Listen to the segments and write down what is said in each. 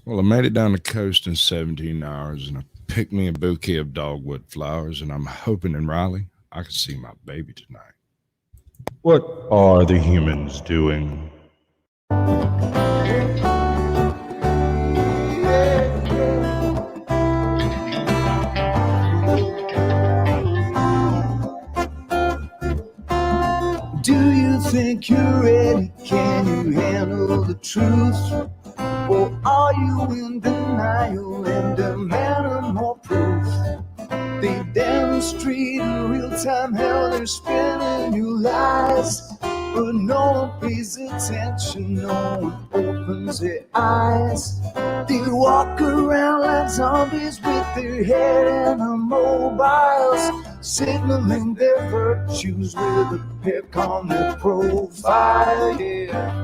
Well, I made it down the coast in 17 hours and I picked me a bouquet of dogwood flowers, and I'm hoping in Raleigh I can see my baby tonight. What are the humans doing? Do you think you're ready? Can you handle the truth? Or are you in denial and demanding more proof? They demonstrate in real time how they're spinning you lies, but no one pays attention, no one opens their eyes. They walk around like zombies with their head in the mobiles, signaling their virtues with a pick on their profile. Yeah.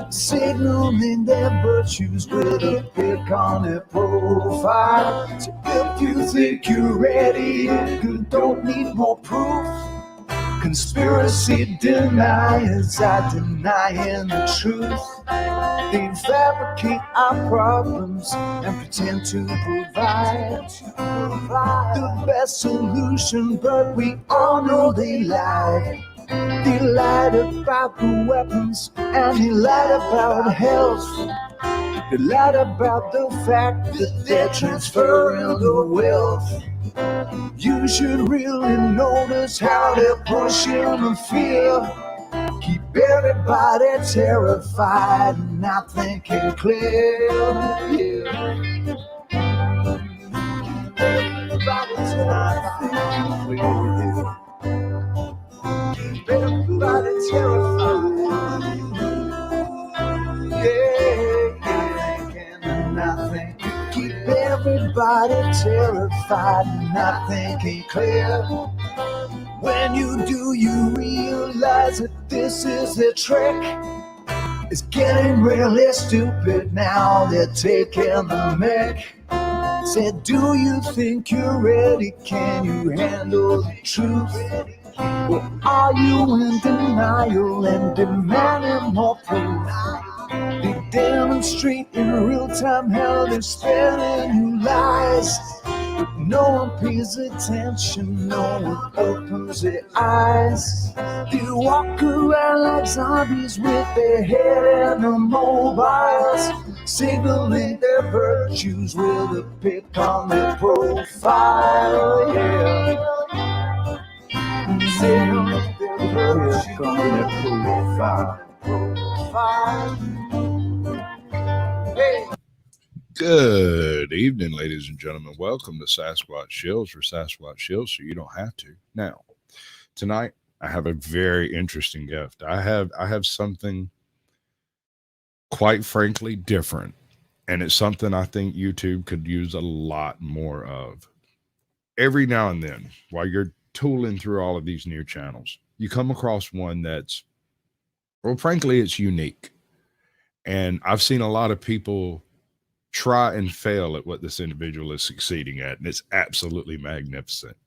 Signaling their virtues with a pick on their profile. So if you think you're ready, you don't need more proof. Conspiracy deniers are denying the truth. They fabricate our problems and pretend to provide the best solution, but we all know they lie. They lied about the weapons and they lied about health. They lied about the fact that they're transferring the wealth. You should really notice how they're pushing the fear. Keep everybody terrified and not thinking clear. Yeah. Everybody's not thinking clear. Keep everybody terrified. Yeah, and nothing. Keep everybody terrified and not thinking clear. When you do, you realize that this is the trick. It's getting really stupid now. They're taking the mick. Said, do you think you're ready? Can you handle the truth? Or are you in denial and demanding more proof? They demonstrate in real time how they're spinning you lies. But no one pays attention, no one opens their eyes. They walk around like zombies with their head in the mobiles, signaling their virtues with a pick on their profile. Yeah. Signaling their virtues on their profile. Hey. Good evening, ladies and gentlemen. Welcome to Sasquatch Shills for Sasquatch Shills, so you don't have to. Now, tonight I have a very interesting gift. I have something quite frankly different, and it's something I think YouTube could use a lot more of. Every now and then, while you're tooling through all of these new channels, you come across one that's, well, frankly, it's unique. And I've seen a lot of people try and fail at what this individual is succeeding at, and it's absolutely magnificent.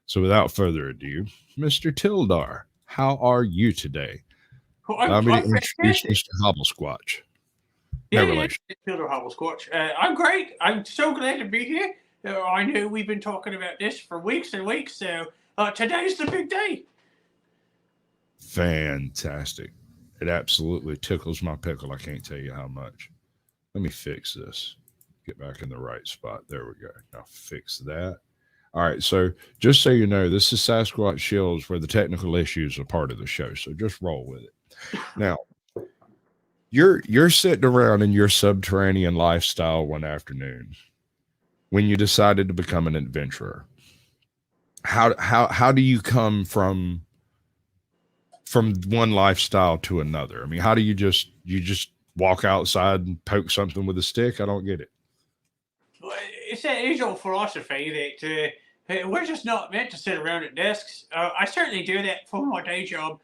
So, without further ado, Mr. Tildar, how are you today? Well, Allow me to I'm introduce fantastic. Mr. Hobblesquatch. No Yeah, relation. it's Peter Hobblesquatch. I'm great. I'm so glad to be here. I know we've been talking about this for weeks and weeks, so today's the big day. Fantastic. It absolutely tickles my pickle. I can't tell you how much. Let me fix this. Get back in the right spot. There we go. Now fix that. All right. So just so you know, this is Sasquatch Shills where the technical issues are part of the show. So just roll with it. Now, you're sitting around in your subterranean lifestyle one afternoon when you decided to become an adventurer. How do you come from one lifestyle to another? I mean, how do you just walk outside and poke something with a stick? I don't get it. Well, it's that age old philosophy that we're just not meant to sit around at desks. I certainly do that for my day job,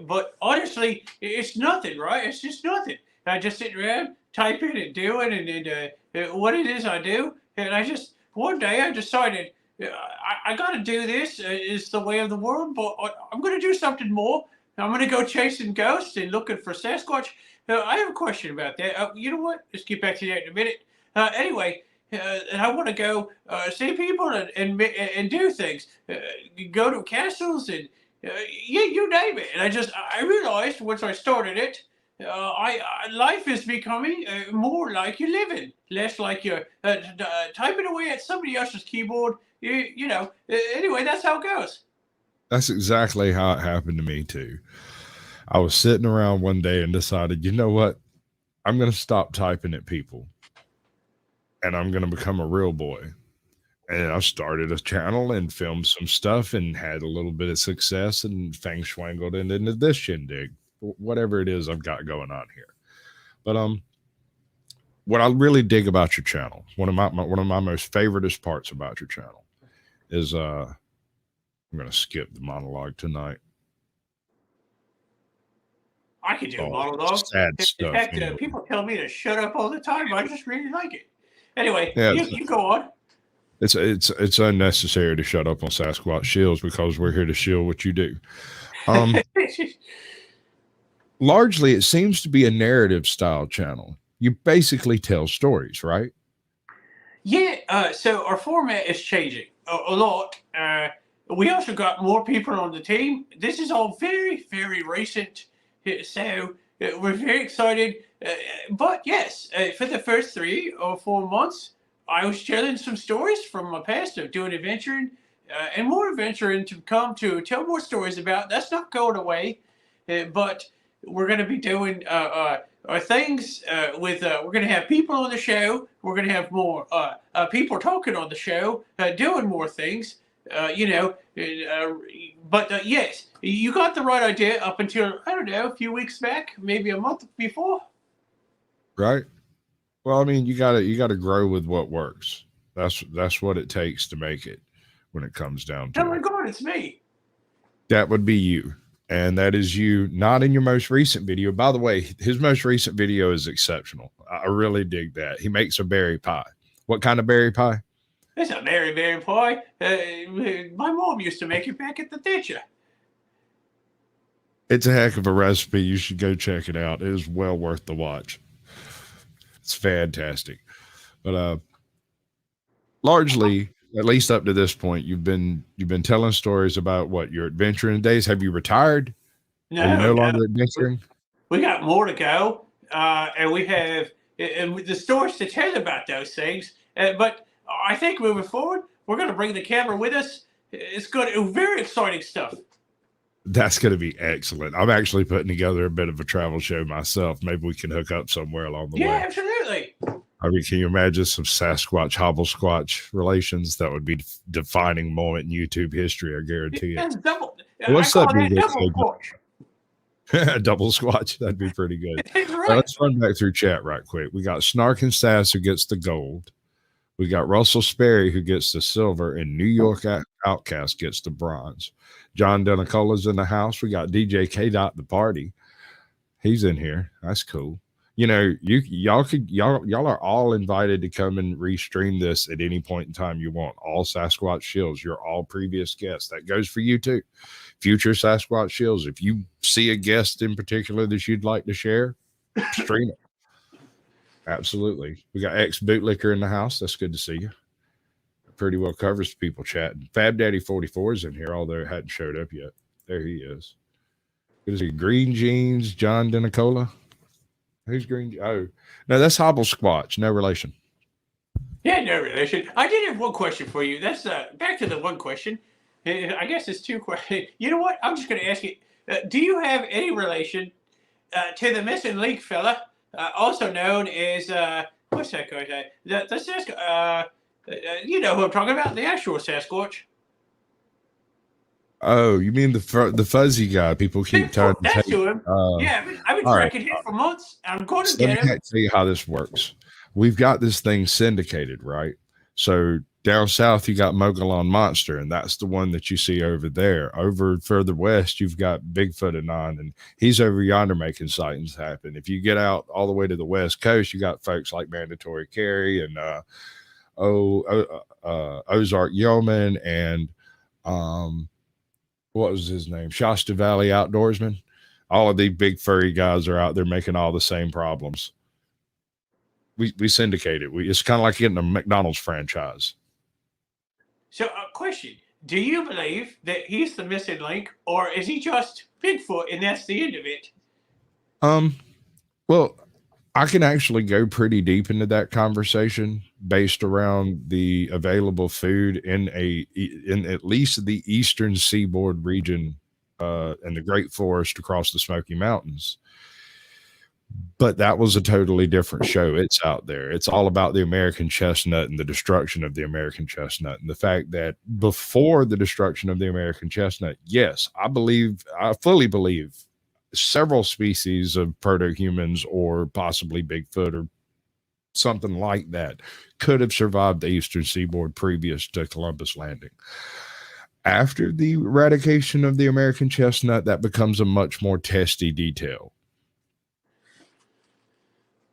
but honestly, it's nothing, right? It's just nothing. I just sit around typing and doing, and then what it is I do. And one day I decided I got to do this. It's the way of the world, but I'm going to do something more. I'm going to go chasing ghosts and looking for Sasquatch. I have a question about that. You know what? Let's get back to that in a minute. Anyway, and I want to go see people and do things. Go to castles and you name it. And I realized once I started it, life is becoming more like you're living, less like you're typing away at somebody else's keyboard. Anyway, that's how it goes. That's exactly how it happened to me too. I was sitting around one day and decided, you know what? I'm going to stop typing at people and I'm going to become a real boy. And I started a channel and filmed some stuff and had a little bit of success and fang schwangled into this shindig, whatever it is I've got going on here. But what I really dig about your channel, one of my most favoriteest parts about your channel is I'm going to skip the monologue tonight. I could do a monologue. Sad in stuff. fact, people tell me to shut up all the time. I just really like it. Anyway, yeah, you go on. It's unnecessary to shut up on Sasquatch Shills because we're here to shield what you do. Largely, it seems to be a narrative style channel. You basically tell stories, right? Yeah. So our format is changing a lot. We also got more people on the team. This is all very, very recent. So we're very excited. But yes, for the first 3 or 4 months, I was telling some stories from my past of doing adventuring and more adventuring to come to tell more stories about. That's not going away, but we're going to be doing our things with, we're going to have people on the show. We're going to have more people talking on the show, doing more things, but yes, you got the right idea up until, I don't know, a few weeks back, maybe a month before. Right. Well, I mean, you gotta grow with what works. That's what it takes to make it when it comes down to Oh my God, it's me. That would be you. And that is you, not in your most recent video. By the way, his most recent video is exceptional. I really dig that. He makes a berry pie. What kind of berry pie? It's a berry pie. My mom used to make it back at the theater. It's a heck of a recipe. You should go check it out. It is well worth the watch. It's fantastic. But largely, at least up to this point, you've been telling stories about what your adventuring days. Have you retired? No, are you no longer adventuring? We got more to go, and we have the stories to tell about those things. But I think moving forward, we're going to bring the camera with us. It's good, very exciting stuff. That's going to be excellent. I'm actually putting together a bit of a travel show myself. Maybe we can hook up somewhere along the way. Yeah, absolutely. I mean, can you imagine some Sasquatch, Hobblesquatch relations? That would be a defining moment in YouTube history, I guarantee it. What's that? Double squatch. That'd be pretty good. Right. Let's run back through chat right quick. We got Snark and Sass who gets the gold. We got Russell Sperry who gets the silver, and New York Outcast gets the bronze. John Denacola's in the house. We got DJ K. Dot the party. He's in here. That's cool. You know, y'all are all invited to come and restream this at any point in time you want. All Sasquatch Shills, you're all previous guests. That goes for you too. Future Sasquatch Shills. If you see a guest in particular that you'd like to share, stream it. Absolutely. We got ex bootlicker in the house. That's good to see you. Pretty well covers people chatting. Fab Daddy 44 is in here, although it hadn't showed up yet. There he is. Good to see Green Jeans, John Denicola. Who's Green? Oh, no, that's Hobblesquatch. No relation. Yeah, no relation. I did have one question for you. That's back to the one question. I guess it's 2 questions. You know what? I'm just going to ask you. Do you have any relation to the missing link fella, also known as what's that guy's name? The Sasquatch. You know who I'm talking about? The actual Sasquatch. Oh, you mean the fuzzy guy? People keep trying to take him. Yeah, I've been tracking him for months. I'm going to get him. Let me tell you how this works. We've got this thing syndicated, right? So Down south, you got Mogollon Monster, and that's the one that you see over there. Over further west, you've got Bigfoot Anon, and he's over yonder making sightings happen. If you get out all the way to the west coast, you got folks like Mandatory Carey and Ozark Yeoman and what was his name? Shasta Valley Outdoorsman. All of these big furry guys are out there making all the same problems. We syndicate it. It's kind of like getting a McDonald's franchise. So, question: do you believe that he's the missing link, or is he just Bigfoot and that's the end of it? Well, I can actually go pretty deep into that conversation based around the available food in at least the eastern seaboard region and the Great Forest across the Smoky Mountains. But that was a totally different show. It's out there. It's all about the American chestnut and the destruction of the American chestnut. And the fact that before the destruction of the American chestnut, yes, I fully believe several species of proto-humans or possibly Bigfoot or something like that could have survived the eastern seaboard previous to Columbus landing. After the eradication of the American chestnut, that becomes a much more testy detail.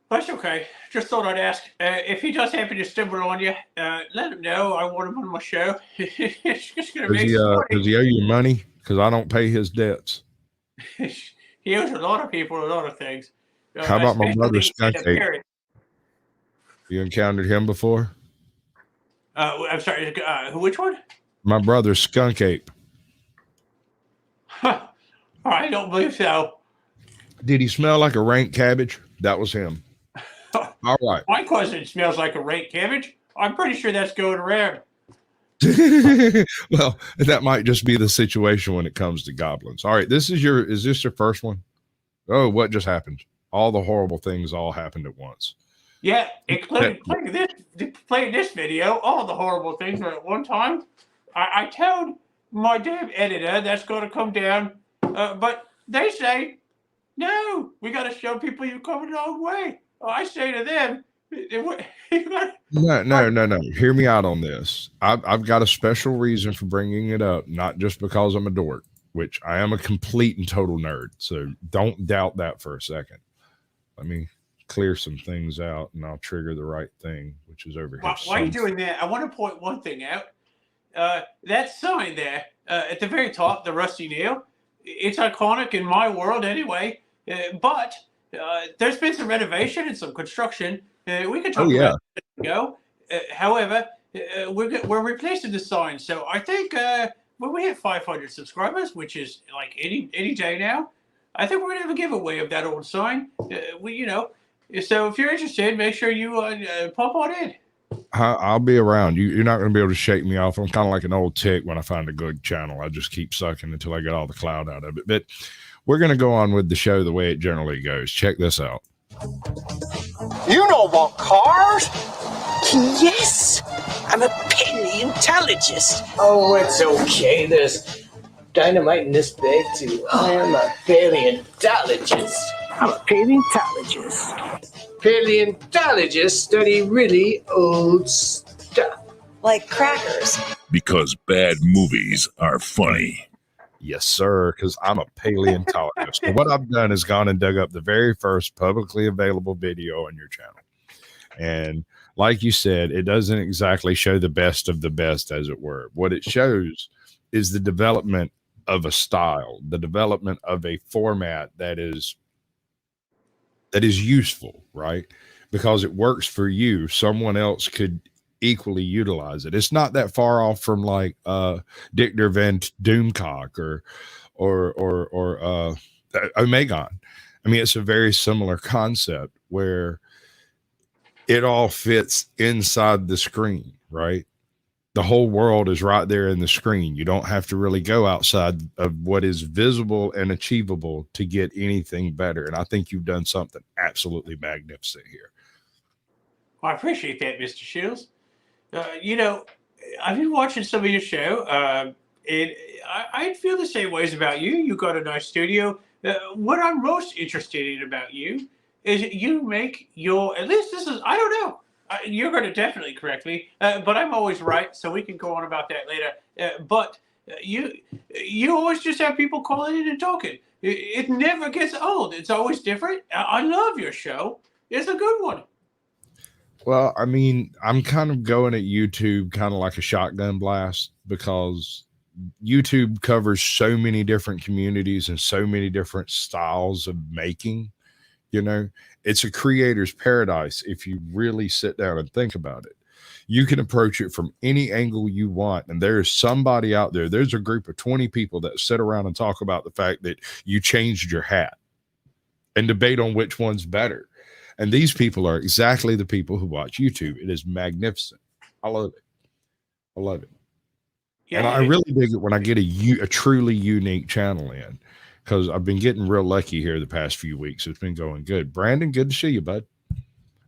That's okay. Just thought I'd ask. If he does happen to stumble on you, let him know. I want him on my show. It's just going to make it funny. Does he owe you money? Because I don't pay his debts. He owes a lot of people a lot of things. How about my brother Skunk Ape? You encountered him before? I'm sorry. Which one? My brother Skunk Ape. I don't believe so. Did he smell like a rank cabbage? That was him. All right. My cousin smells like a rank cabbage. I'm pretty sure that's going around. Well, that might just be the situation when it comes to goblins. All right, is this your first one? Oh, what just happened? All the horrible things all happened at once. Yeah, including playing this video, all the horrible things at one time. I told my damn editor that's going to come down, but they say, no, we got to show people you come a long way. I say to them, no. Hear me out on this. I've got a special reason for bringing it up, not just because I'm a dork, which I am a complete and total nerd. So don't doubt that for a second. Let me clear some things out and I'll trigger the right thing, which is over here. While you're doing that, I want to point one thing out. That sign there at the very top, the rusty nail, it's iconic in my world anyway. But there's been some renovation and some construction. We could talk about it. However, we're replacing the sign. So I think when we hit 500 subscribers, which is like any day now, I think we're gonna have a giveaway of that old sign. So if you're interested, make sure you pop on in. I'll be around. You're not going to be able to shake me off. I'm kind of like an old tick when I find a good channel. I just keep sucking until I get all the cloud out of it. But we're going to go on with the show the way it generally goes. Check this out. You know about cars? Yes, I'm a paleontologist. Oh, it's okay. There's dynamite in this bag, too. I am a paleontologist. I'm a paleontologist. Paleontologists study really old stuff. Like crackers. Because bad movies are funny. Yes, sir, because I'm a paleontologist. So what I've done is gone and dug up the very first publicly available video on your channel. And like you said, it doesn't exactly show the best of the best, as it were. What it shows is the development of a style, the development of a format that is useful, right? Because it works for you. Someone else could equally utilize it. It's not that far off from like Dictor Van Doomcock or Omegon. I mean, it's a very similar concept where it all fits inside the screen, right? The whole world is right there in the screen. You don't have to really go outside of what is visible and achievable to get anything better. And I think you've done something absolutely magnificent here. Well, I appreciate that, Mr. Shills. I've been watching some of your show, and I feel the same ways about you. You got a nice studio. What I'm most interested in about you is you make your, at least this is, I don't know. You're going to definitely correct me, but I'm always right, so we can go on about that later. But you always just have people calling in and talking. It never gets old. It's always different. I love your show. It's a good one. Well, I mean, I'm kind of going at YouTube kind of like a shotgun blast because YouTube covers so many different communities and so many different styles of making. You know, it's a creator's paradise if you really sit down and think about it. You can approach it from any angle you want, and there's somebody out there. There's a group of 20 people that sit around and talk about the fact that you changed your hat and debate on which one's better. And these people are exactly the people who watch YouTube. It is magnificent. I love it. I love it. Yeah, And I really dig it when I get a truly unique channel in, because I've been getting real lucky here the past few weeks. It's been going good. Brandon, good to see you, bud.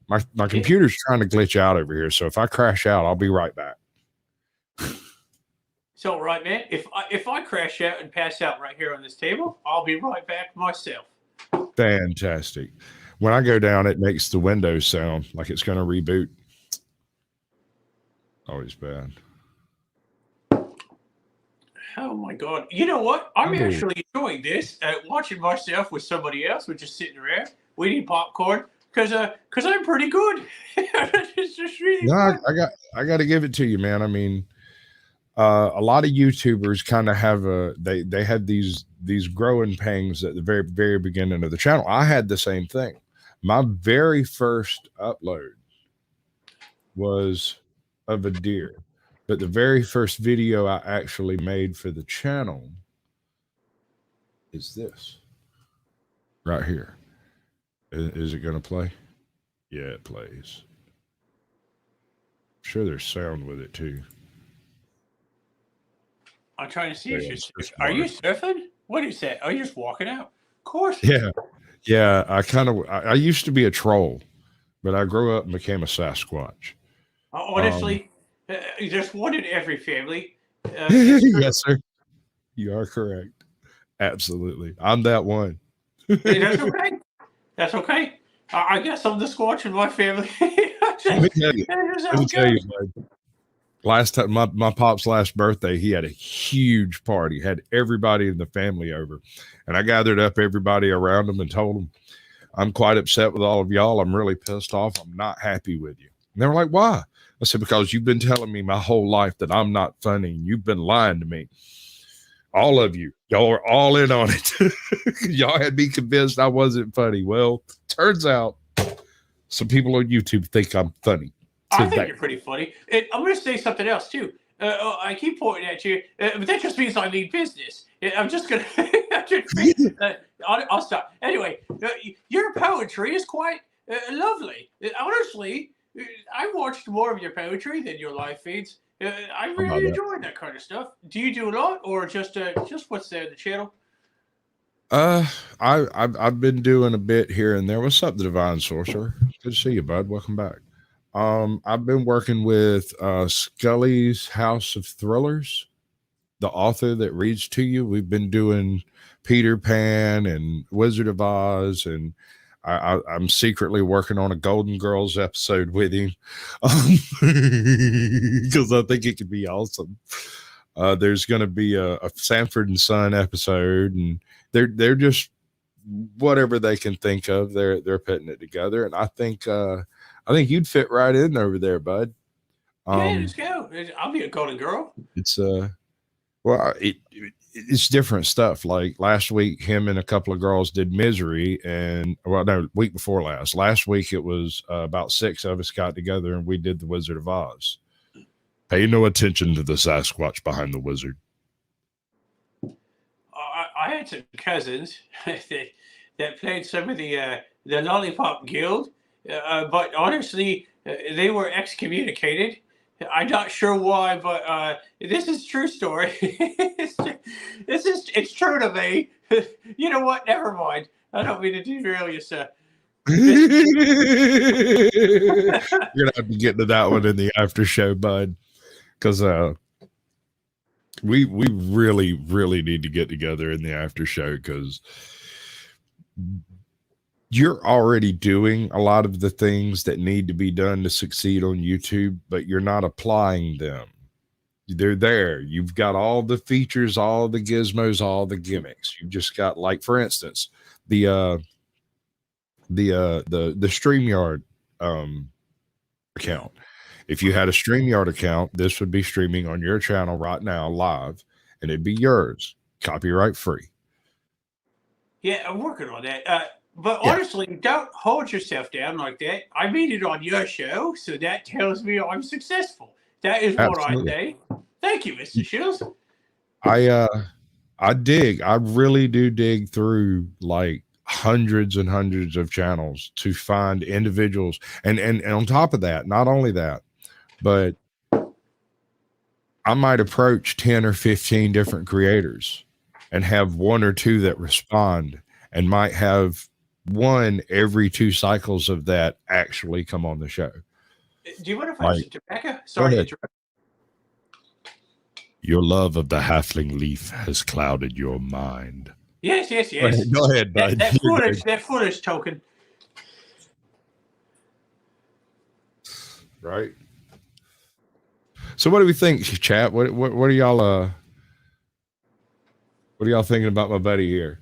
My computer's trying to glitch out over here, so if I crash out, I'll be right back. It's all right, man. If I crash out and pass out right here on this table, I'll be right back myself. Fantastic. When I go down, it makes the Windows sound like it's going to reboot. Always bad. Oh my God! You know what? I'm actually enjoying this. Watching myself with somebody else. We're just sitting around. We need popcorn because I'm pretty good. It's just really fun. I got to give it to you, man. I mean, a lot of YouTubers kind of have they had these growing pangs at the very beginning of the channel. I had the same thing. My very first upload was of a deer, but the very first video I actually made for the channel is this right here. Is it going to play? Yeah, it plays. I'm sure there's sound with it too. I'm trying to see if you're. Are you surfing? What is that? Are you just walking out? Of course. Yeah. I used to be a troll, but I grew up and became a Sasquatch. Honestly, there's one in every family. Yes, sir. You are correct. Absolutely. I'm that one. That's okay. That's okay. I guess I'm the Squatch in my family. Let me tell you, bud. Last time, my pop's last birthday, he had a huge party, had everybody in the family over. And I gathered up everybody around him and told them, I'm quite upset with all of y'all. I'm really pissed off. I'm not happy with you. And they were like, why? I said, because you've been telling me my whole life that I'm not funny. And you've been lying to me. All of you. Y'all are all in on it. Y'all had me convinced I wasn't funny. Well, turns out some people on YouTube think I'm funny. I think you're pretty funny. And I'm going to say something else, too. I keep pointing at you, but that just means I mean business. I'm just going to... I'll stop. Anyway, your poetry is quite lovely. Honestly, I watched more of your poetry than your live feeds. I really enjoy that kind of stuff. Do you do a lot, or just what's there in the channel? I've been doing a bit here and there. What's up, the Divine Sorcerer? Good to see you, bud. Welcome back. I've been working with Scully's House of Thrillers, the author that reads to you. We've been doing Peter Pan and Wizard of Oz, and I'm secretly working on a Golden Girls episode with him because I think it could be awesome. There's going to be a Sanford and Son episode, and they're just whatever they can think of. They're putting it together, and I think you'd fit right in over there, bud. Yeah, let's go. I'll be a Golden Girl. It's it's different stuff. Like last week, him and a couple of girls did Misery, and week before last week it was about 6 of us got together and we did the Wizard of Oz. Pay no attention to the Sasquatch behind the wizard. I had some cousins that played some of the Lollipop Guild, but honestly, they were excommunicated. I'm not sure why, but this is true story. It's true to me. You know what? Never mind. I don't mean to derail you, sir. You're gonna have to get to that one in the after show, bud, because we really need to get together in the after show, because you're already doing a lot of the things that need to be done to succeed on YouTube, but you're not applying them. They're there. You've got all the features, all the gizmos, all the gimmicks. You've just got, like, for instance, the StreamYard account. If you had a StreamYard account, this would be streaming on your channel right now live, and it'd be yours, copyright free. Yeah, I'm working on that. But Yeah. honestly, don't hold yourself down like that. I made it on your show, so that tells me I'm successful. That is what Absolutely. I say. Thank you, Mr. Shills. I really do dig through like hundreds and hundreds of channels to find individuals, and on top of that, not only that, but I might approach 10 or 15 different creators and have one or two that respond, and might have one every 2 cycles of that actually come on the show. Do you want to find Like, some tobacco? Sorry to interrupt. Your love of the halfling leaf has clouded your mind. Yes. Go ahead, bud. That foolish token. Right. So what do we think, chat? What are y'all thinking about my buddy here?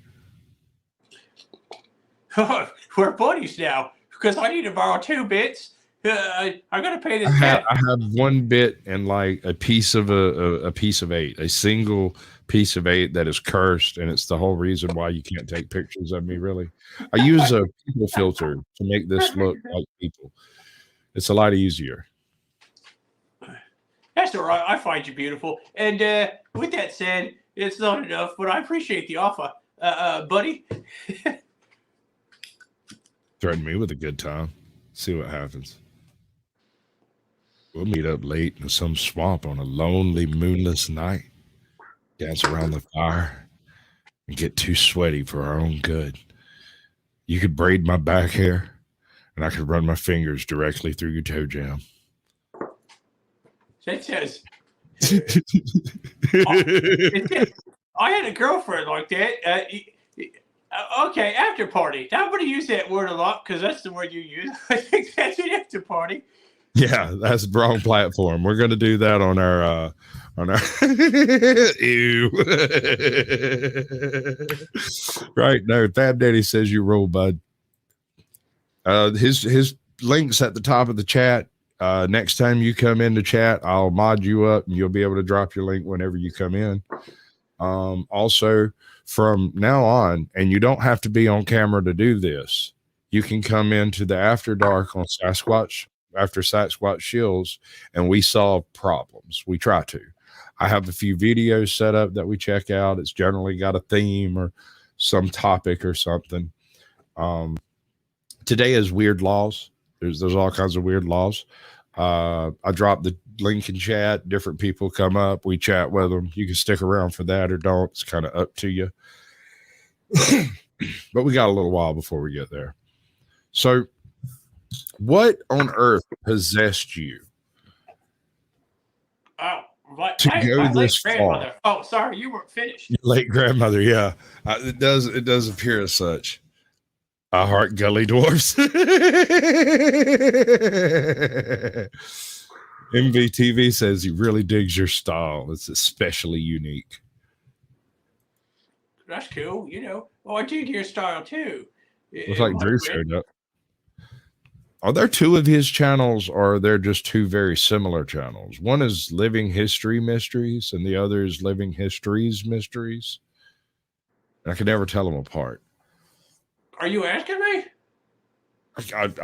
We're buddies now because I need to borrow 2 bits. I'm gonna pay this. I have 1 bit and like a piece of a piece of 8, a single piece of 8 that is cursed, and it's the whole reason why you can't take pictures of me. Really, I use a people filter to make this look like people. It's a lot easier. That's all right. I find you beautiful. And with that said, it's not enough, but I appreciate the offer, buddy. Threaten me with a good time. See what happens. We'll meet up late in some swamp on a lonely, moonless night, dance around the fire, and get too sweaty for our own good. You could braid my back hair, and I could run my fingers directly through your toe jam. That says, I had a girlfriend like that. Okay, after party. I'm going to use that word a lot because that's the word you use. I think that's an after party. Yeah, that's the wrong platform. We're going to do that on our ew. Right. No, Fab Daddy says you roll, bud. His link's at the top of the chat. Next time you come into chat, I'll mod you up and you'll be able to drop your link whenever you come in. Also, from now on, and you don't have to be on camera to do this, you can come into the After Dark on Sasquatch, after Sasquatch Shills, and we solve problems. We try to. I have a few videos set up that we check out. It's generally got a theme or some topic or something. Today is weird laws. There's all kinds of weird laws. I dropped the link in chat. Different people come up. We chat with them. You can stick around for that or don't. It's kind of up to you. But we got a little while before we get there. So what on earth possessed you to go this far? Oh, sorry, you weren't finished. Your late grandmother, yeah. It does appear as such. I heart gully dwarfs. MVTV says he really digs your style. It's especially unique. That's cool. You know, I dig your style too. Looks like Drew showed up. Are there 2 of his channels, or are there just 2 very similar channels? One is Living History Mysteries, and the other is Living Histories Mysteries. And I can never tell them apart. Are you asking me? I'm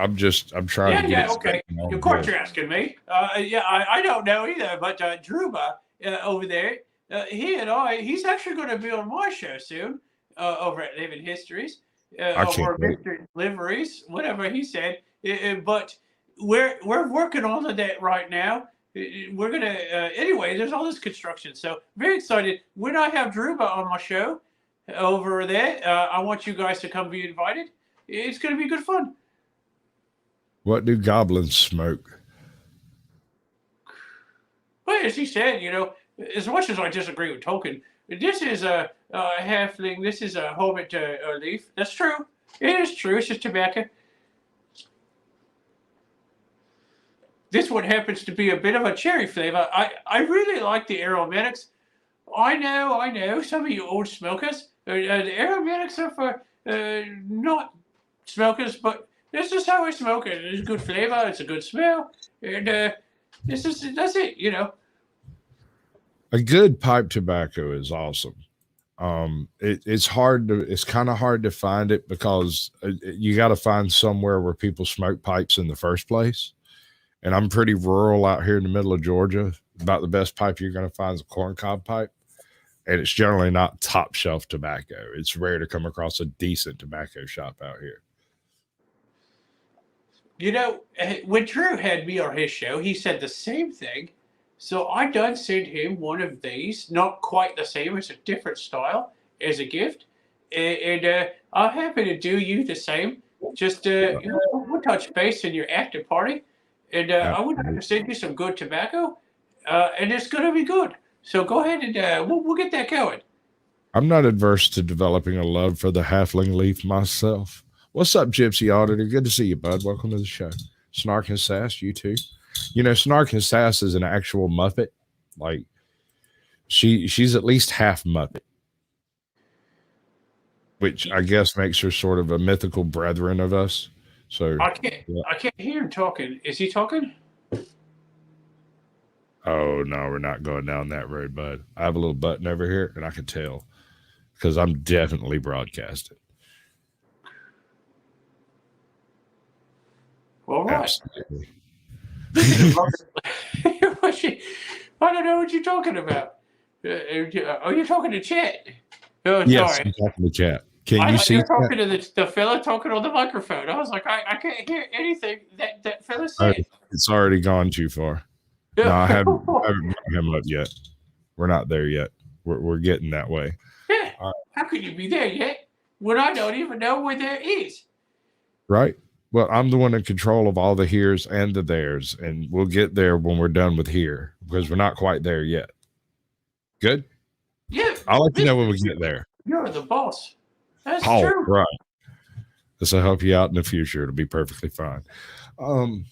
trying to get it. Okay. Of course you're asking me. I don't know either, but Druba over there, he's actually going to be on my show soon over at Living Histories or Mystery Liveries, whatever he said. But we're working on that right now. We're going to, anyway, there's all this construction. So very excited. When I have Druba on my show over there, I want you guys to come be invited. It's going to be good fun. What do goblins smoke? Well, as he said, as much as I disagree with Tolkien, this is a halfling, this is a hobbit leaf. That's true. It is true. It's just tobacco. This one happens to be a bit of a cherry flavor. I really like the aromatics. I know. Some of you old smokers, the aromatics are for not smokers, but this is how I smoke it. It's a good flavor. It's a good smell, and that's it. You know. A good pipe tobacco is awesome. It's kind of hard to find it because you got to find somewhere where people smoke pipes in the first place. And I'm pretty rural out here in the middle of Georgia. About the best pipe you're going to find is a corncob pipe. And it's generally not top shelf tobacco. It's rare to come across a decent tobacco shop out here. You know, when Drew had me on his show, he said the same thing. So I done sent him one of these, not quite the same, it's a different style, as a gift. And I'm happy to do you the same. Just, we'll touch base in your after party. And I would like to send you some good tobacco. And it's going to be good. So go ahead and we'll get that going. I'm not adverse to developing a love for the halfling leaf myself. What's up, Gypsy Auditor? Good to see you, bud. Welcome to the show. Snark and Sass, you too. You know, Snark and Sass is an actual Muppet. Like, she's at least half Muppet, which I guess makes her sort of a mythical brethren of us. So I can't hear him talking. Is he talking? Oh no, we're not going down that road, bud. I have a little button over here, and I can tell because I'm definitely broadcasting. All right. Absolutely. I don't know what you're talking about. Are you talking to chat? Oh, yes, sorry. I'm talking to chat. Can you see? You're talking to the fella talking on the microphone. I was like, I can't hear anything that fella said. It's already gone too far. No, I haven't brought him up yet. We're not there yet. We're getting that way. Yeah. How could you be there yet when I don't even know where there is? Right. Well, I'm the one in control of all the heres and the theirs, and we'll get there when we're done with here because we're not quite there yet. Good? Yeah. I'll let you know when we get there. You're the boss. That's Oh, true. right. This will help you out in the future. It'll be perfectly fine. All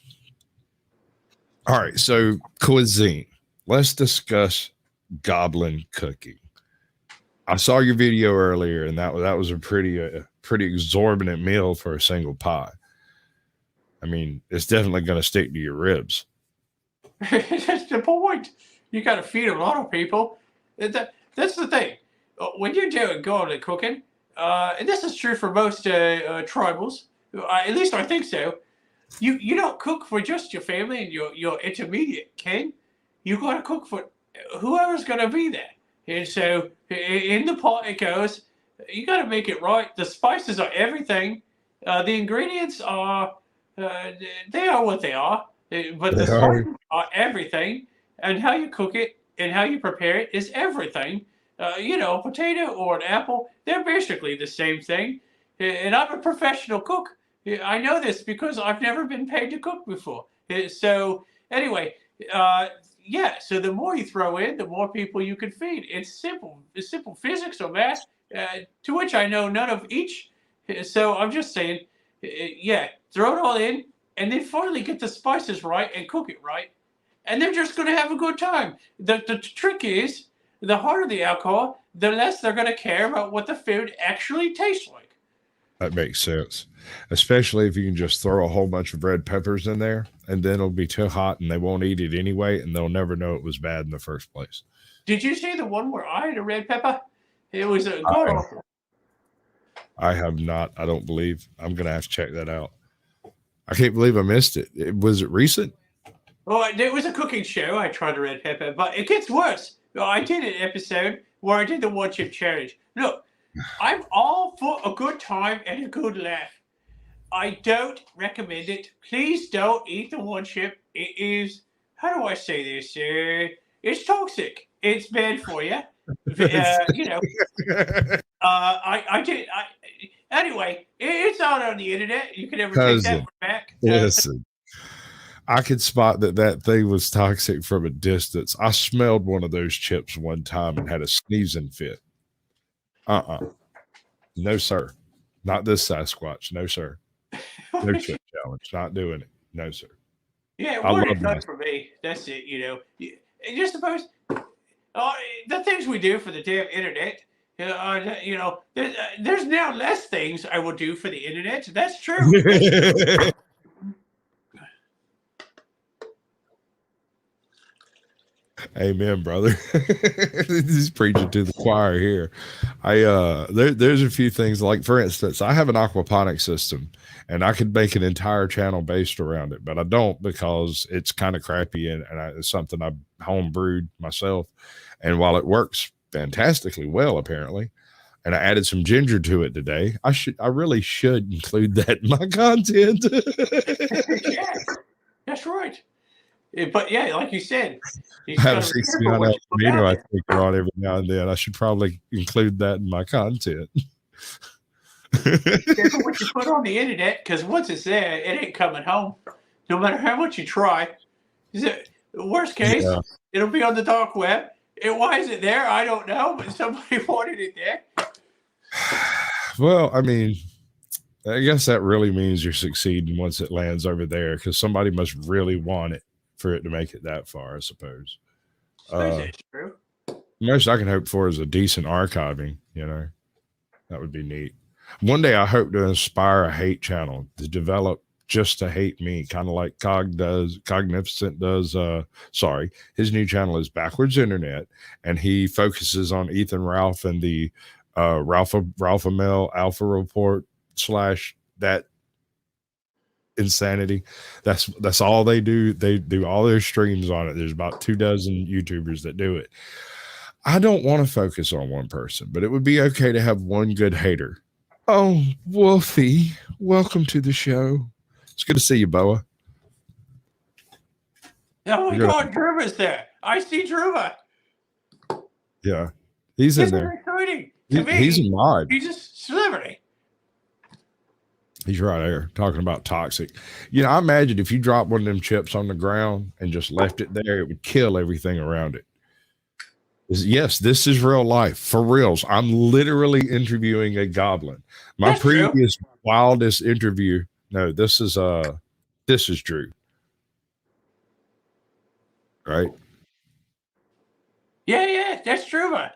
right. So, cuisine. Let's discuss goblin cooking. I saw your video earlier, and that was a pretty exorbitant meal for a single pie. I mean, it's definitely going to stick to your ribs. That's the point. You got to feed a lot of people. That's the thing. When you're doing goblin cooking, and this is true for most tribals, at least I think so, you don't cook for just your family and your intermediate kin. You got to cook for whoever's going to be there. And so in the pot it goes. You got to make it right. The spices are everything. The ingredients are, they are what they are. But the spices are everything. And how you cook it and how you prepare it is everything. A potato or an apple, they're basically the same thing. And I'm a professional cook. I know this because I've never been paid to cook before. So anyway, so the more you throw in, the more people you can feed. It's simple. It's simple physics or math, to which I know none of each. So I'm just saying, throw it all in, and then finally get the spices right and cook it right. And they're just going to have a good time. The trick is, the harder the alcohol, the less they're going to care about what the food actually tastes like. That makes sense, especially if you can just throw a whole bunch of red peppers in there, and then it'll be too hot and they won't eat it anyway, and they'll never know it was bad in the first place. Did you see the one where I had a red pepper? It was a god awful. I have not. I don't believe. I'm going to have to check that out. I can't believe I missed it. Was it recent? Well, it was a cooking show. I tried a red pepper, but it gets worse. I did an episode where I did the one chip challenge. Look, I'm all for a good time and a good laugh. I don't recommend it. Please don't eat the one chip. It is, how do I say this? It's toxic. It's bad for you. Anyway, it's out on the internet. You can never take that one back. Listen, I could spot that thing was toxic from a distance. I smelled one of those chips one time and had a sneezing fit. No, sir. Not this Sasquatch. No, sir. No chip challenge. Not doing it. No, sir. Yeah, I one love and done my. for me. That's it. And just suppose the things we do for the damn internet. There's now less things I will do for the internet. That's true. That's true. Amen, brother. He's preaching to the choir here. There's a few things, like for instance, I have an aquaponic system and I could make an entire channel based around it, but I don't because it's kind of crappy and it's something I home brewed myself. And while it works fantastically well, apparently, and I added some ginger to it today, I really should include that in my content. Yeah, that's right. But yeah, like you said, you I have gotta be 69 careful what you put amino out I there. take on every now and then. I should probably include that in my content. Careful what you put on the internet, because once it's there, it ain't coming home. No matter how much you try. Worst case, Yeah. it'll be on the dark web. Why is it there? I don't know, but somebody wanted it there. Well, I mean, I guess that really means you're succeeding once it lands over there, because somebody must really want it for it to make it that far, I suppose. Suppose that's true. Most I can hope for is a decent archiving, that would be neat. One day I hope to inspire a hate channel to develop just to hate me, kind of like Cognificent does. His new channel is Backwards Internet, and he focuses on Ethan Ralph and the Ralph Alpha Report / that insanity. That's all they do. They do all their streams on it. There's about 24 YouTubers that do it. I don't want to focus on one person, but it would be okay to have one good hater. Oh, Wolfie, welcome to the show. It's good to see you, Boa. Oh my God, Druva's there. I see Druva. Yeah, he's in there. Exciting. He's a mod. He's a celebrity. He's right there talking about toxic. I imagine if you dropped one of them chips on the ground and just left it there, it would kill everything around it. Yes, this is real life. For reals. I'm literally interviewing a goblin. My That's previous wildest interview. No, this is Drew. Right? Yeah, that's Druva.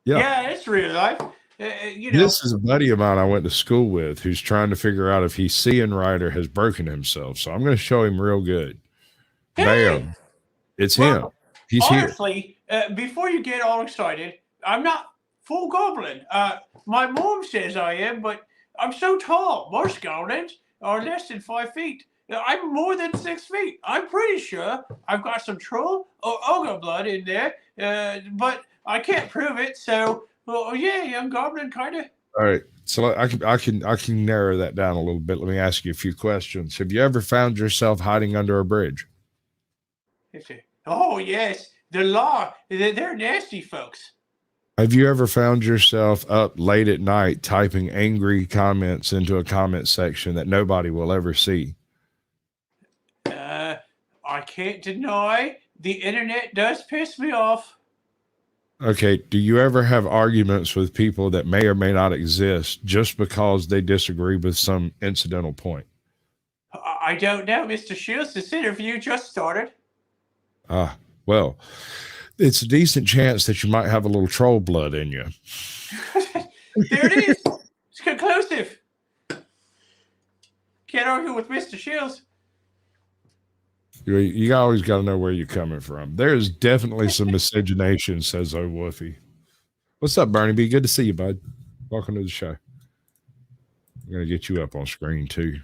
Yeah, that's real life. This is a buddy of mine I went to school with who's trying to figure out if he's seeing right or has broken himself. So I'm going to show him real good. Hey! Bam. It's him. He's honestly, before you get all excited, I'm not full goblin. My mom says I am, but I'm so tall. Most goblins are less than 5 feet. I'm more than 6 feet. I'm pretty sure I've got some troll or ogre blood in there, but I can't prove it. So, yeah, young goblin, kind of. All right. So I can narrow that down a little bit. Let me ask you a few questions. Have you ever found yourself hiding under a bridge? Oh, yes. The law, they're nasty folks. Have you ever found yourself up late at night typing angry comments into a comment section that nobody will ever see? I can't deny the internet does piss me off. Okay. Do you ever have arguments with people that may or may not exist just because they disagree with some incidental point? I don't know, Mr. Shills. This interview just started. Well, it's a decent chance that you might have a little troll blood in you. There it is. It's conclusive. Can't argue with Mr. Shills. You always got to know where you're coming from. There's definitely some miscegenation, says old Wolfie. What's up, Bernie B? Good to see you, bud. Welcome to the show. I'm going to get you up on screen, too.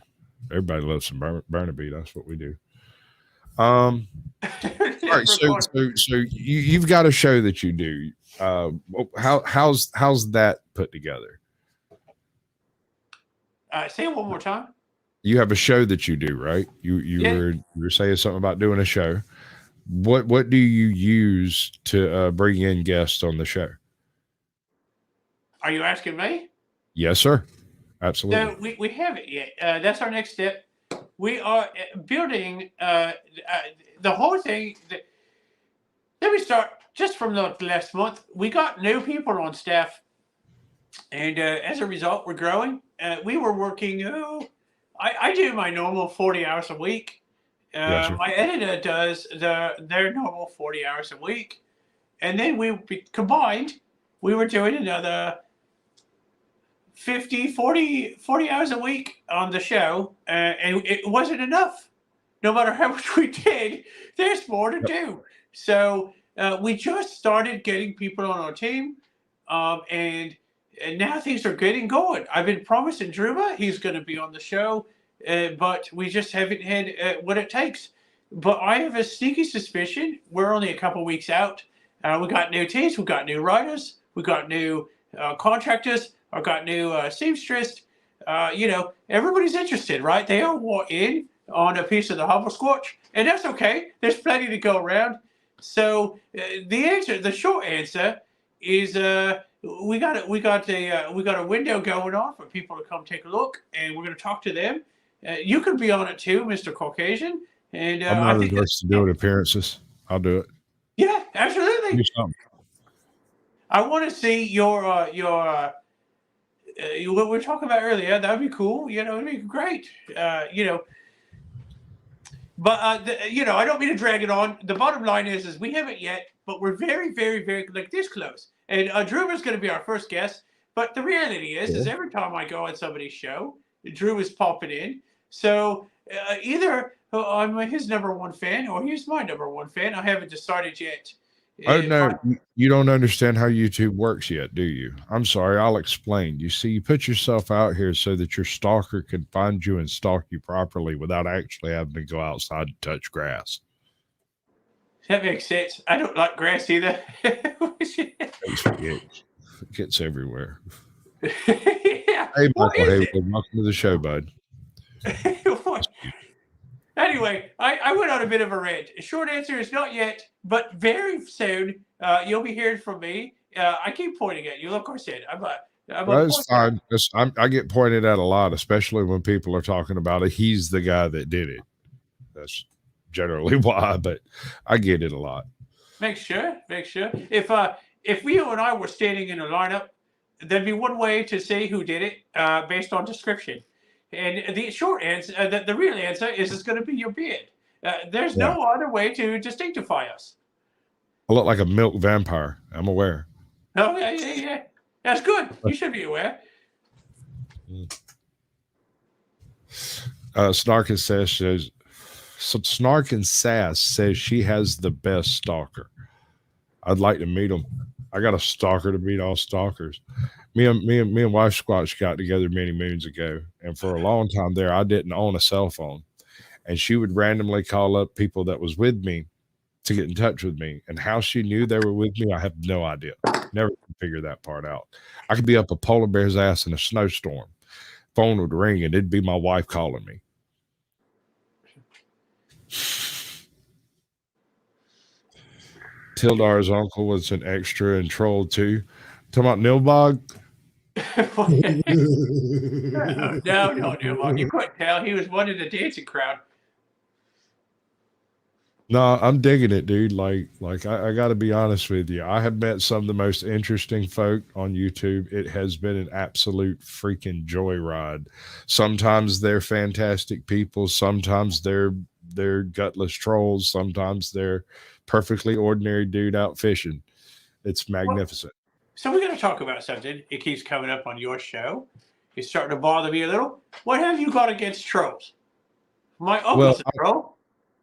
Everybody loves some Burnaby. That's what we do. All right, so you've got a show that you do. How's that put together? Say it one more time. You have a show that you do, right? You were saying something about doing a show. What do you use to bring in guests on the show? Are you asking me? Yes, sir. Absolutely. No, we haven't yet. That's our next step. We are building the whole thing. Let me start just from the last month. We got new people on staff, and as a result, we're growing. we were working. I do my normal 40 hours a week. Gotcha. My editor does their normal 40 hours a week, and then combined, we were doing another 40 hours a week on the show, and it wasn't enough. No matter how much we did, there's more to do. So we just started getting people on our team, and now things are getting going. I've been promising Druba he's going to be on the show, but we just haven't had what it takes. But I have a sneaky suspicion we're only a couple weeks out. We got new teams, we got new writers, we got new contractors, I got new seamstress. Everybody's interested, right? They all want in on a piece of the Hobblesquatch, and that's okay. There's plenty to go around. So the short answer is we got a window going on for people to come take a look, and we're going to talk to them. You can be on it too, Mr. Caucasian. And I'm not averse to doing appearances. I'll do it. Yeah, absolutely. Do something. I want to see your what we were talking about earlier. That would be cool. It'd be great. But I don't mean to drag it on. The bottom line is we haven't yet, but we're very, very, very like this close. And Drew is going to be our first guest. But the reality is every time I go on somebody's show, Drew is popping in. So either I'm his number one fan or he's my number one fan. I haven't decided yet. Oh, no, you don't understand how YouTube works yet, do you? I'm sorry, I'll explain. You see, you put yourself out here so that your stalker can find you and stalk you properly without actually having to go outside and touch grass. That makes sense. I don't like grass either. It gets everywhere. Yeah. Hey, Michael, welcome to the show, bud. Anyway, I went on a bit of a rant. Short answer is not yet, but very soon you'll be hearing from me. I keep pointing at you. Of course, That's fine. I get pointed at a lot, especially when people are talking about it. He's the guy that did it. That's generally why, but I get it a lot. Make sure. If you and I were standing in a lineup, there'd be one way to say who did it based on description. And the short answer, the real answer is it's going to be your beard. There's no other way to distinctify us. I look like a milk vampire. I'm aware. Oh, yeah. That's good. You should be aware. Snark and Sass says she has the best stalker. I'd like to meet him. I got a stalker to meet all stalkers. Me and Wife Squatch got together many moons ago, and for a long time there, I didn't own a cell phone, and she would randomly call up people that was with me to get in touch with me. And how she knew they were with me, I have no idea. Never could figure that part out. I could be up a polar bear's ass in a snowstorm. Phone would ring, and it'd be my wife calling me. Tildar's uncle was an extra in Troll 2. Talking about Nilbog? No, you couldn't tell. He was one of the dancing crowd. No, I'm digging it, dude. Like I got to be honest with you. I have met some of the most interesting folk on YouTube. It has been an absolute freaking joyride. Sometimes they're fantastic people. Sometimes they're gutless trolls. Sometimes they're perfectly ordinary dude out fishing. It's magnificent. So we're going to talk about something. It keeps coming up on your show. It's starting to bother me a little. What have you got against trolls? My uncle's a troll.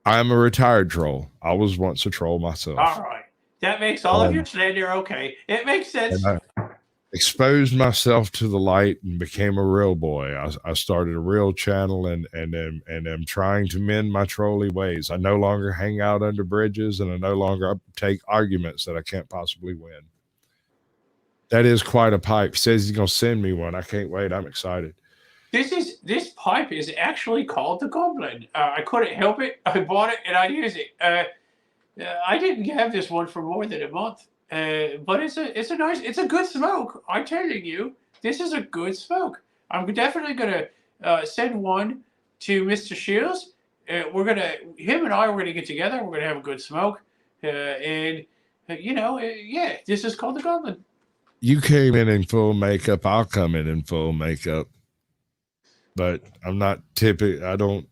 I am a retired troll. I was once a troll myself. All right. That makes all of your slander okay. It makes sense. I exposed myself to the light and became a real boy. I started a real channel and am trying to mend my trolly ways. I no longer hang out under bridges, and I no longer take arguments that I can't possibly win. That is quite a pipe. He says he's going to send me one. I can't wait. I'm excited. This pipe is actually called the Goblin. I couldn't help it. I bought it and I use it. I didn't have this one for more than a month, but it's a good smoke. I'm telling you, this is a good smoke. I'm definitely gonna send one to Mr. Shills. Him and I are gonna get together. We're gonna have a good smoke, this is called the Goblin. You came in full makeup. I'll come in full makeup. but I'm not I don't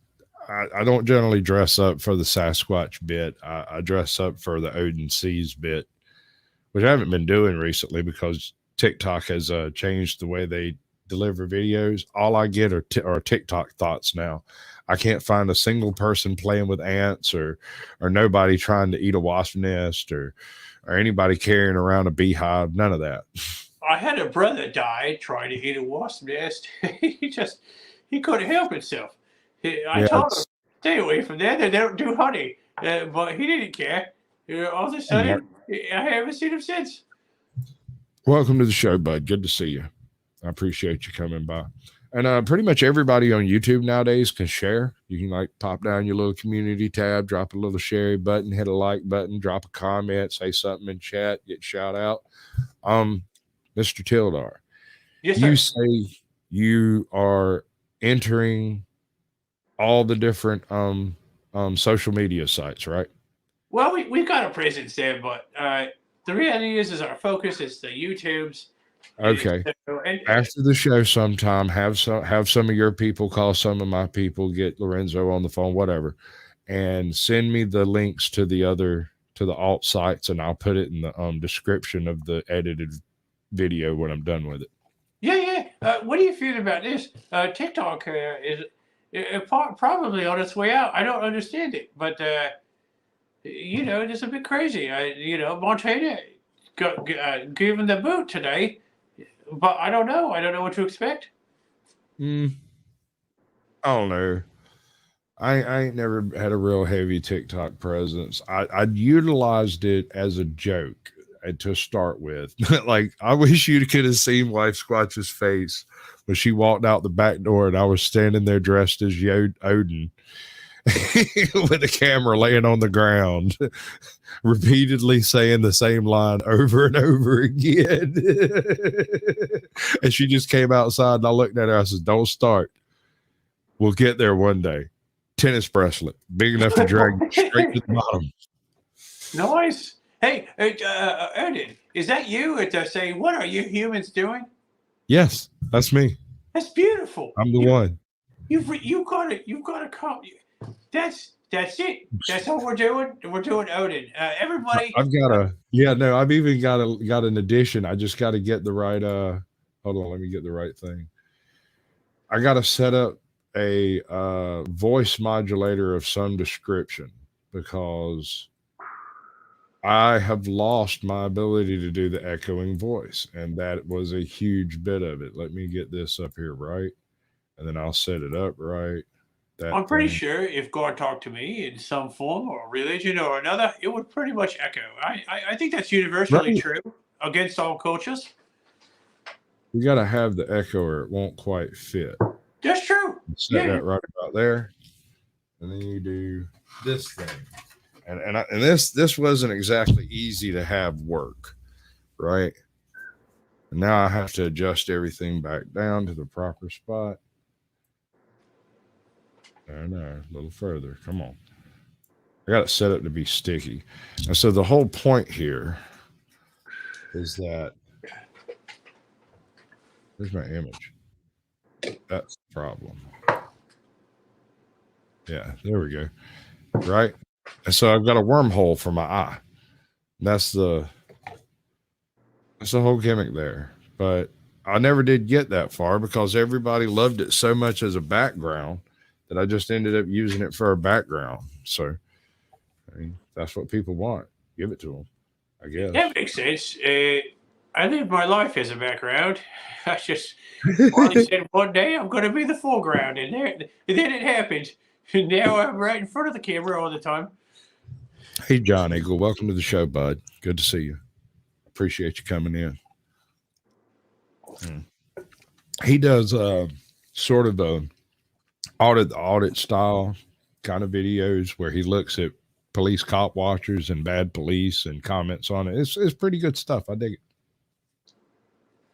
generally dress up for the Sasquatch bit. I dress up for the Odin Seas bit, which I haven't been doing recently because TikTok has changed the way they deliver videos. All I get are TikTok thoughts now. I can't find a single person playing with ants or nobody trying to eat a wasp nest or anybody carrying around a beehive. None of that. I had a brother die trying to eat a wasp nest. he couldn't help himself. I Yeah, told him, stay away from that. They don't do honey. But he didn't care. All of a sudden, I haven't seen him since. welcome to the show, bud. Good to see you. I appreciate you coming by. And pretty much everybody on YouTube nowadays can share. You can like pop down your little community tab, drop a little share button, hit a like button, drop a comment, say something in chat, get shout out. Mr. Tildar, Yes, you sir. say you are entering all the different social media sites, right? Well, we've got a presence there, but the reality is our focus is the YouTubes. Okay. After the show sometime, have some of your people call some of my people, get Lorenzo on the phone, whatever, and send me the links to the alt sites, and I'll put it in the description of the edited video when I'm done with it. Yeah. What do you feel about this? TikTok is probably on its way out. I don't understand it, but it's a bit crazy. Montana got given the boot today, but I don't know. I don't know what to expect. I don't know. I ain't never had a real heavy TikTok presence. I utilized it as a joke to start with. Like, I wish you could have seen Wife Squatch's face when she walked out the back door and I was standing there dressed as Odin with the camera laying on the ground, repeatedly saying the same line over and over again. And she just came outside and I looked at her. I said, "Don't start. We'll get there one day." Tennis bracelet, big enough to drag straight to the bottom. Nice. Hey, Odin, is that you saying, "What are you humans doing"? Yes, that's me. That's beautiful. I'm the one. You've got to come. That's it. That's what we're doing. We're doing Odin. Everybody. I've even got an addition. I just got to get the right. Hold on, let me get the right thing. I got to set up a voice modulator of some description because I have lost my ability to do the echoing voice, and that was a huge bit of it. Let me get this up here right, and then I'll set it up right. I'm pretty sure if God talked to me in some form or religion or another, it would pretty much echo. I think that's universally true against all cultures. You got to have the echo or it won't quite fit. That's true. Set that right about there, and then you do this thing. And this wasn't exactly easy to have work, right? And now I have to adjust everything back down to the proper spot. No, a little further. Come on. I got it set up to be sticky. And so the whole point here is that there's my image. That's the problem. Yeah, there we go. Right? And so I've got a wormhole for my eye. That's the whole gimmick there. But I never did get that far because everybody loved it so much as a background that I just ended up using it for a background. So I mean, that's what people want. Give it to them, I guess. That makes sense. I live my life as a background. I just finally said one day I'm going to be the foreground, and then it happened. And now I'm right in front of the camera all the time. Hey, John Eagle, welcome to the show, bud. Good to see you. Appreciate you coming in. He does sort of a audit style kind of videos where he looks at police cop watchers and bad police and comments on it. It's pretty good stuff. I dig it.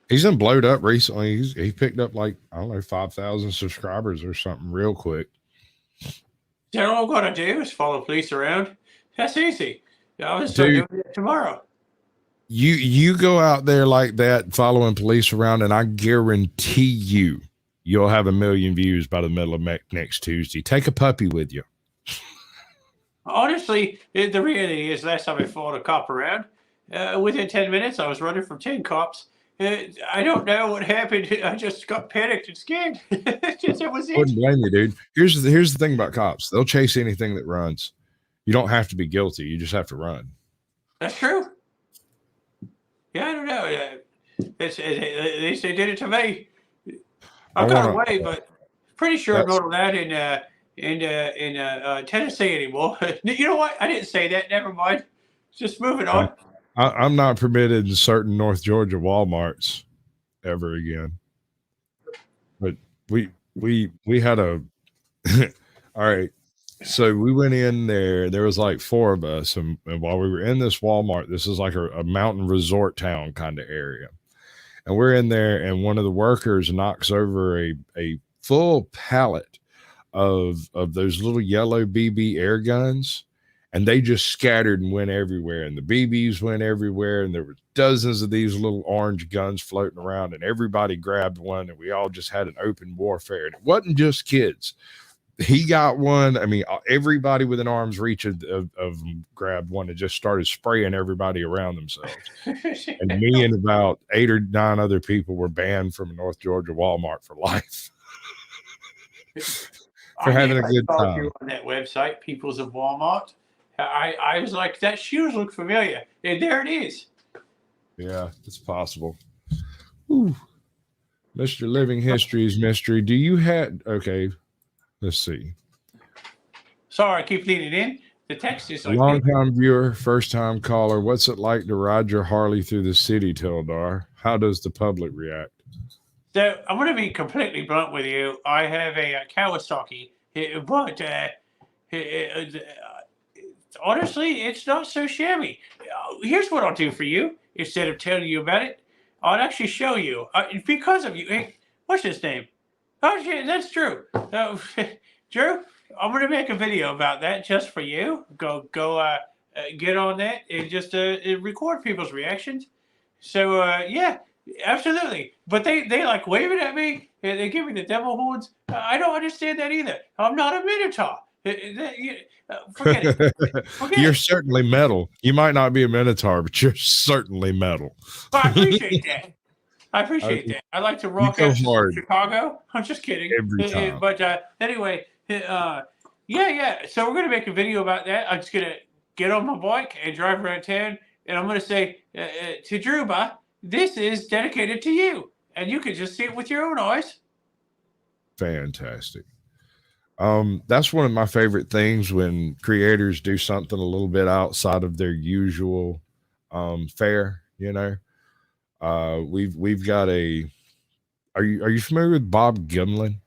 He's been blowed up recently. He picked up 5,000 subscribers or something real quick. That's all I'm going to do is follow police around. That's easy. I was doing it tomorrow. You go out there like that following police around, and I guarantee you you'll have 1 million views by the middle of next Tuesday. Take a puppy with you. Honestly, the reality is last time I followed a cop around, within 10 minutes, I was running from 10 cops. I don't know what happened. I just got panicked and scared. That was I it. wouldn't blame you, dude. Here's the thing about cops. They'll chase anything that runs. You don't have to be guilty. You just have to run. That's true. Yeah, I don't know. At least they did it to me. I got away, but pretty sure I'm not allowed in Tennessee anymore. You know what? I didn't say that. Never mind. Just moving on. I'm not permitted in certain North Georgia Walmarts ever again. But we had a all right. So we went in there. There was like 4 of us, and while we were in this Walmart, this is like a mountain resort town kind of area, and we're in there, and one of the workers knocks over a full pallet of those little yellow BB air guns, and they just scattered and went everywhere, and the BBs went everywhere, and there were dozens of these little orange guns floating around, and everybody grabbed one, and we all just had an open warfare, and it wasn't just kids. He got one. I mean, everybody within arm's reach of them grabbed one and just started spraying everybody around themselves. And me and about 8 or 9 other people were banned from North Georgia Walmart for life. For having a good time. On that website, Peoples of Walmart, I was like, that shoes look familiar. And there it is. Yeah, it's possible. Ooh. Mr. Living History's Mystery. Do you have, okay, let's see. Sorry, I keep leaning in. The text is like long-time viewer, first-time caller. What's it like to ride your Harley through the city, Tildar? How does the public react? So I'm going to be completely blunt with you. I have a Kawasaki, but honestly, it's not so shabby. Here's what I'll do for you. Instead of telling you about it, I'll actually show you. Because of you. Hey, what's his name? Oh, yeah, that's Drew. Drew, I'm going to make a video about that just for you. Go get on that and just record people's reactions. So, yeah, absolutely. But they like waving at me and they give me the devil horns. I don't understand that either. I'm not a minotaur. Forget it. You're certainly metal. You might not be a minotaur, but you're certainly metal. I appreciate that. I appreciate that. I like to rock out to Chicago. I'm just kidding. Every time. But anyway, yeah. So we're going to make a video about that. I'm just going to get on my bike and drive around town. And I'm going to say to Druba, this is dedicated to you. And you can just see it with your own eyes. Fantastic. That's one of my favorite things when creators do something a little bit outside of their usual fare, you know. We've got a. Are you familiar with Bob Gimlin?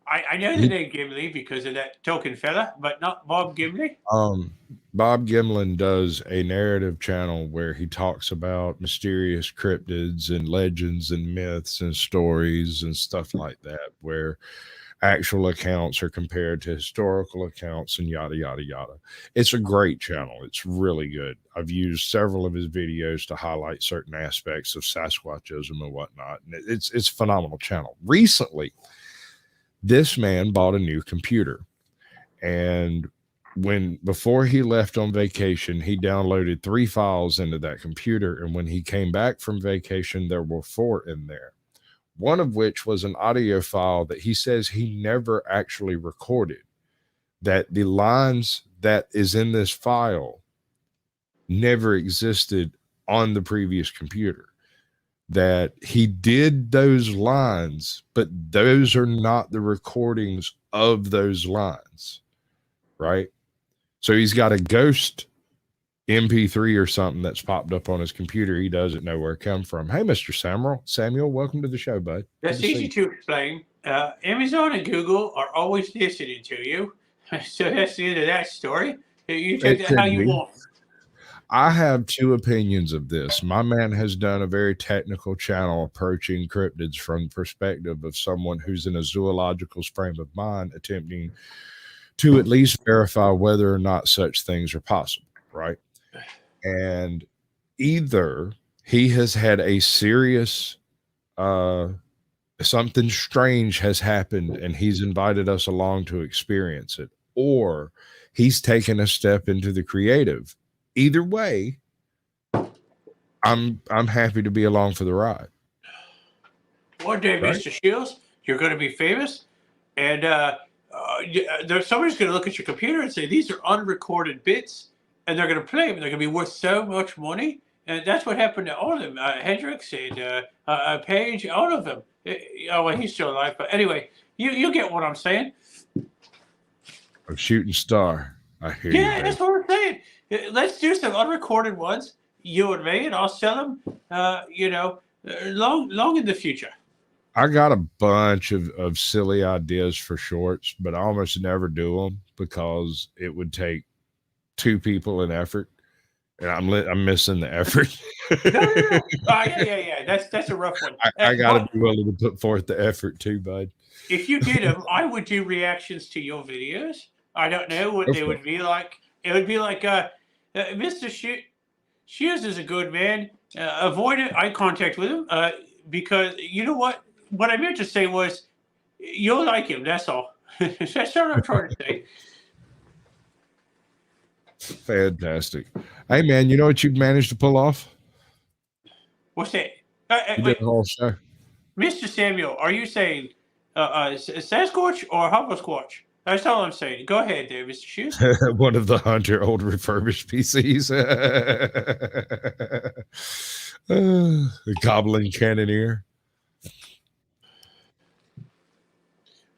I know the name Gimli because of that token fella, but not Bob Gimli. Bob Gimlin does a narrative channel where he talks about mysterious cryptids and legends and myths and stories and stuff like that, where actual accounts are compared to historical accounts and yada yada yada. It's a great channel. It's really good. I've used several of his videos to highlight certain aspects of Sasquatchism and whatnot, and it's a phenomenal channel. Recently, this man bought a new computer, and before he left on vacation, he downloaded 3 files into that computer, and when he came back from vacation, there were 4 in there. One of which was an audio file that he says he never actually recorded, that the lines that is in this file never existed on the previous computer, that he did those lines, but those are not the recordings of those lines, right? So he's got a ghost MP3 or something that's popped up on his computer. He doesn't know where it come from. Hey, Mr. Samuel, welcome to the show, bud. That's easy to explain. Amazon and Google are always listening to you. So that's the end of that story. You take that how you want. I have 2 opinions of this. My man has done a very technical channel approaching cryptids from the perspective of someone who's in a zoological frame of mind, attempting to at least verify whether or not such things are possible, right? And either he has had a serious something strange has happened and he's invited us along to experience it, or he's taken a step into the creative. Either way, I'm happy to be along for the ride. One day, Right? Mr. Shields, you're going to be famous, and somebody's going to look at your computer and say these are unrecorded bits, and they're going to play them. They're going to be worth so much money, and that's what happened to all of them. Hendrix and Page, all of them. Oh, well, he's still alive, but anyway, you get what I'm saying. A shooting star. I hear you. Yeah, that's what we're saying. Let's do some unrecorded ones, you and me, and I'll sell them. Long in the future. I got a bunch of silly ideas for shorts, but I almost never do them because it would take two people in effort, and I'm missing the effort. No. Yeah. That's a rough one. I got to be willing to put forth the effort too, bud. If you did them, I would do reactions to your videos. I don't know what they would be like. It would be like, Mr. Shields is a good man. Avoid eye contact with him because you know what? What I meant to say was you'll like him. That's all. That's what I'm trying to say. Fantastic. Hey, man, you know what you've managed to pull off? What's that? You did the whole show. Mr. Samuel, are you saying Sasquatch or Hobblesquatch? That's all I'm saying. Go ahead there, Mr. Shoes. One of the 100 old refurbished PCs. The goblin cannoneer.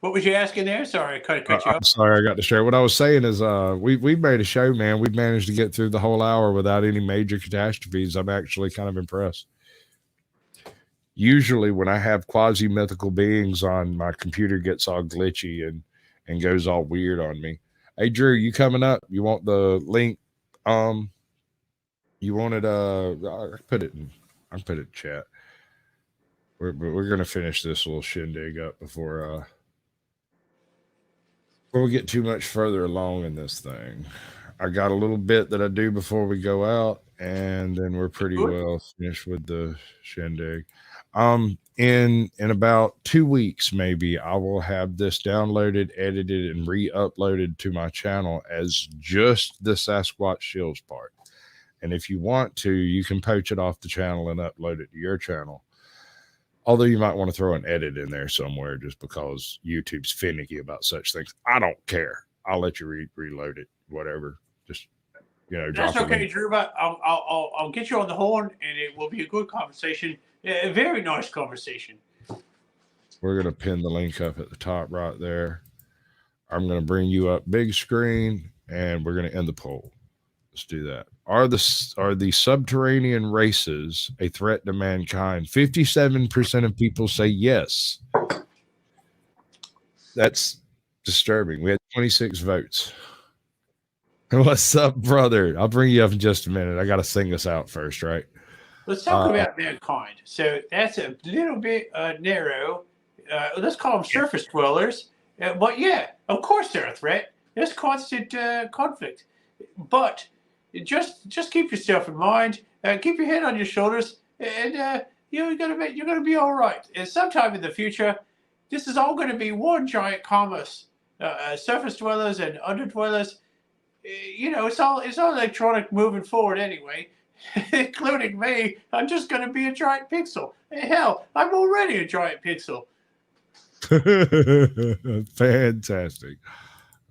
What was you asking there? Sorry, I cut you off. I'm sorry, I got to share. What I was saying is we made a show, man. We managed to get through the whole hour without any major catastrophes. I'm actually kind of impressed. Usually when I have quasi-mythical beings on, my computer gets all glitchy and goes all weird on me. Hey, Drew, you coming up? You want the link? You wanted I put it in chat. We're gonna finish this little shindig up before we get too much further along in this thing. I got a little bit that I do before we go out, and then we're pretty well finished with the shindig. In about 2 weeks, maybe I will have this downloaded, edited, and re-uploaded to my channel as just the Sasquatch Shills part. And if you want to, you can poach it off the channel and upload it to your channel. Although you might want to throw an edit in there somewhere just because YouTube's finicky about such things. I don't care. I'll let you reload it, whatever. Just, That's okay, Drew. But I'll get you on the horn, and it will be a good conversation. A very nice conversation. We're going to pin the link up at the top right there. I'm going to bring you up big screen, and we're going to end the poll. Let's do that. Are the subterranean races a threat to mankind? 57% of people say yes. That's disturbing. We had 26 votes. What's up, brother? I'll bring you up in just a minute. I got to sing this out first, right? Let's talk about mankind. So that's a little bit narrow. Let's call them surface dwellers. But yeah, of course they're a threat. There's constant conflict. But just keep yourself in mind. Keep your head on your shoulders, and you're gonna be all right. And sometime in the future, this is all going to be one giant commerce. Surface dwellers and underdwellers. It's all electronic moving forward anyway. Including me, I'm just going to be a giant pixel. Hell, I'm already a giant pixel. Fantastic.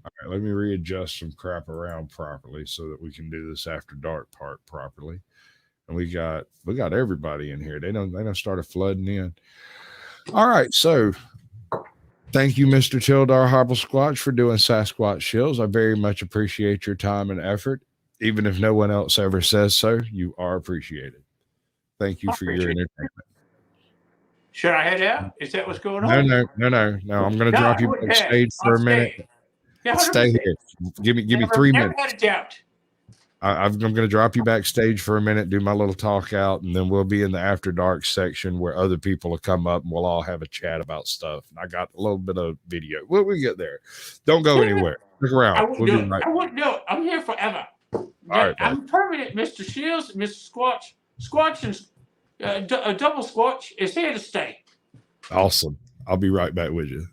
All right, let me readjust some crap around properly so that we can do this after dark part properly. And we got everybody in here. They don't started flooding in. All right, so thank you, Mr. Tildar Hobblesquatch, for doing Sasquatch Shills. I very much appreciate your time and effort. Even if no one else ever says so, you are appreciated. Thank you for your entertainment. Should I head out? Is that what's going on? No. I'm going to drop you backstage for a minute. Yeah, stay here. Give me 3 minutes. Never had a doubt. I'm going to drop you backstage for a minute, do my little talk out, and then we'll be in the After Dark section where other people will come up and we'll all have a chat about stuff. And I got a little bit of video. We'll get there. Don't go anywhere. Stick around. I wouldn't do it. I'm here forever. Right, I'm permanent, Mr. Shields, Mr. Squatch. Squatch and Double Squatch is here to stay. Awesome. I'll be right back with you.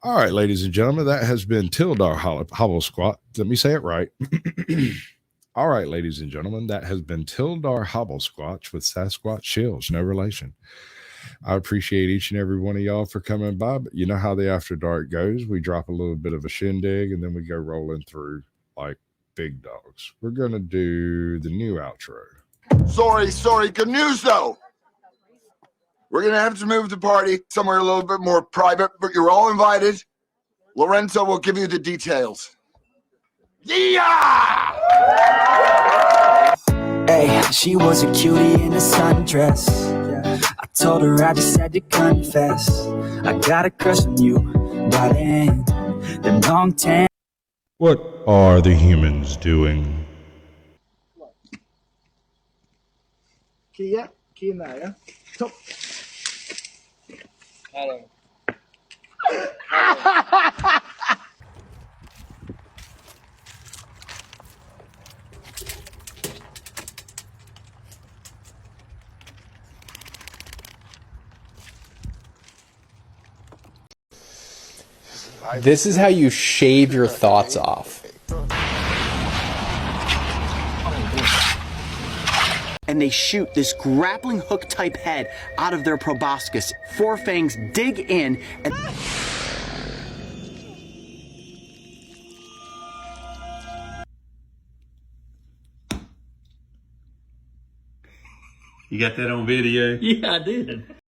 All right, ladies and gentlemen, that has been Tildar Hobblesquat. Let me say it right. All right, ladies and gentlemen, that has been Tildar Hobblesquatch with Sasquatch Shills. No relation. I appreciate each and every one of y'all for coming by, but you know how the After Dark goes. We drop a little bit of a shindig and then we go rolling through like big dogs. We're going to do the new outro. Sorry. Good news, though. We're going to have to move the party somewhere a little bit more private, but you're all invited. Lorenzo will give you the details. Yeah! Hey, she was a cutie in a sundress. I told her I just had to confess. I got a crush on you, by then. Them long tan. What are the humans doing? This is how you shave your thoughts off. And they shoot this grappling hook type head out of their proboscis. Four fangs dig in and... You got that on video? Yeah, I did.